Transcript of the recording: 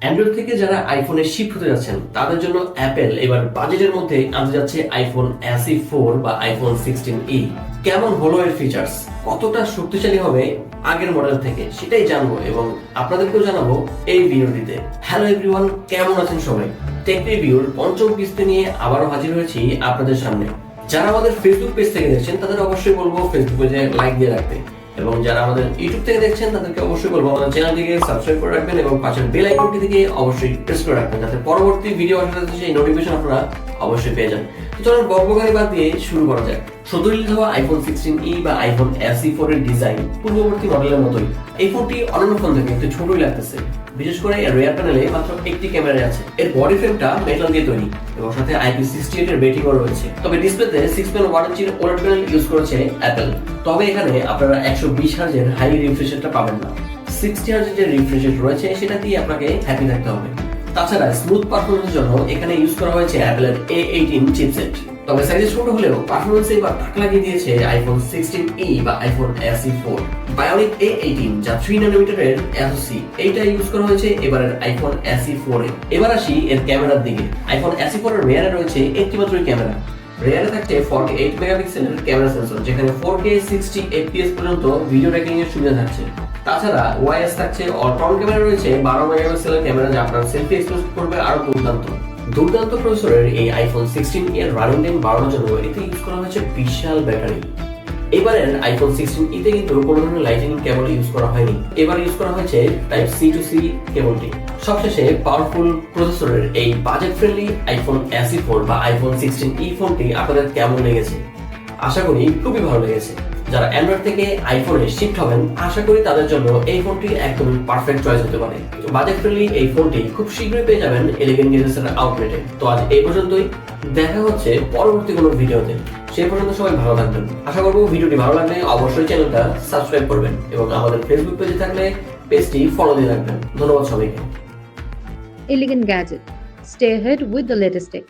Android থেকে যারা আইফোনে শিফট হতে যাচ্ছেন তাদের জন্য অ্যাপেল এবার বাজেটের মধ্যে আনতে যাচ্ছে আইফোন SE 4 বা আইফোন 16e। কেমন হলো এর ফিচার্স, কতটা শক্তিশালী হবে আগের মডেল থেকে, সেটাই জানবো এবং আপনাদেরকেও জানাবো এই ভিডিওটিতে। হ্যালো এভরিওয়ান, কেমন আছেন সবাই? টেক রিভিউর পঞ্চম কিস্তি নিয়ে আবারও হাজির হয়েছি আপনাদের সামনে। যারা আমাদের ফেসবুক পেজ থেকে দেখছেন তাদের অবশ্যই বলবো ফেসবুক পেজে লাইক দিয়ে রাখতে, এবং যারা আমাদের ইউটিউব থেকে দেখছেন তাদেরকে অবশ্যই বলবো আমাদের চ্যানেলটিকে সাবস্ক্রাইব করে রাখবেন এবং পাশের বেল আইকনটি থেকে অবশ্যই প্রেস করে রাখবেন, যাতে পরবর্তী ভিডিও আসার সাথে সেই নোটিফিকেশন আপনারা অবশ্যই পেয়ে যান। তো চলুন বকবকানি বাদ দিয়ে শুরু করা যাক। সদ্য রিলিজ হওয়া আইফোন 16e বা আইফোন SE 4 এর ডিজাইন পূর্ববর্তী মডেলের মতোই। এই ফোনটি অন্যান্য ফোন থেকে একটু ছোটই লাগতেছে, বিশেষ করে এর রিয়ার প্যানেলে মাত্র একটি ক্যামেরা আছে। এর বডি ফ্রেমটা মেটাল দিয়ে তৈরি এবং সাথে IP68 এর রেটিংও রয়েছে। তবে ডিসপ্লেতে 6.1 ইঞ্চির OLED প্যানেল ইউজ করেছে অ্যাপল। তবে এখানে আপনারা 120 হার্জের হাই রিফ্রেশ রেটটা পাবেন না। 60 হার্জের যে রিফ্রেশ রেট রয়েছে সেটা দিয়ে আপনাকে হ্যাপি থাকতে হবে। তাছাড়া স্মুথ পারফরমেন্সের জন্য এখানে ইউজ করা হয়েছে অ্যাপলের A18 চিপসেট। তবে সাইজে ছোট হলেও পারফরমেন্সে এবার ধাক লাগিয়ে দিয়েছে আইফোন 16e বা আইফোন SE 4। বায়োনিক A18 যা 3 ন্যানোমিটারের SoC, এইটা ইউজ করা হয়েছে এবারের আইফোন SE 4 এ। এবার আসি এর ক্যামেরার দিকে। আইফোন SE 4 এর রিয়ারে রয়েছে একটি মাত্রই ক্যামেরা। রিয়ারে থাকছে 48 মেগাপিক্সেলের ক্যামেরা সেন্সর, যেখানে 4K 60 fps পর্যন্ত ভিডিও রেকর্ডিং এর সুবিধা থাকছে। তাছাড়া ওআইএস থাকছে, ফ্রন্ট ক্যামেরা রয়েছে 12 মেগাপিক্সেলের ক্যামেরা, যা আপনার সেলফি এক্সপোজ করবে আরো দুর্দান্ত প্রসেসরের এই আইফোন 16 এর রানিং টাইম বাড়ানোর জন্য এতে ইউজ করা হয়েছে বিশাল ব্যাটারি। এবারের আইফোন 16e তে কিন্তু কোনো ধরনের লাইটিং কেবল ইউজ করা হয়নি, এবার ইউজ করা হয়েছে টাইপ C to C কেবলটি। সবশেষে পাওয়ারফুল প্রসেসরের এই বাজেট ফ্রেন্ডলি আইফোন SE 4 বা আইফোন 16e ফোনটি আপনাদের কেমন লেগেছে? আশা করি খুবই ভালো লেগেছে। যারা অ্যান্ড্রয়েড থেকে আইফোনে শিফট হবেন, আশা করি তাদের জন্য এই ফোনটি একদম পারফেক্ট চয়েস হতে পারে। বাজেট ফ্রেন্ডলি এই ফোনটি খুব শীঘ্রই পেয়ে যাবেন এলিগেন্ট গ্যাজেটস এর আউটলেটে। তো আজ এই পর্যন্তই, দেখা হচ্ছে পরবর্তী কোনো ভিডিওতে। সেই পর্যন্ত সবাই ভালো থাকবেন। আশা করবো ভিডিওটি ভালো লাগলে অবশ্যই চ্যানেলটা সাবস্ক্রাইব করবেন এবং আমাদের ফেসবুক পেজে থাকলে পেজটি ফলো দিয়ে রাখবেন। ধন্যবাদ সবাইকে। Elegant Gadget. Stay ahead with the latest tech.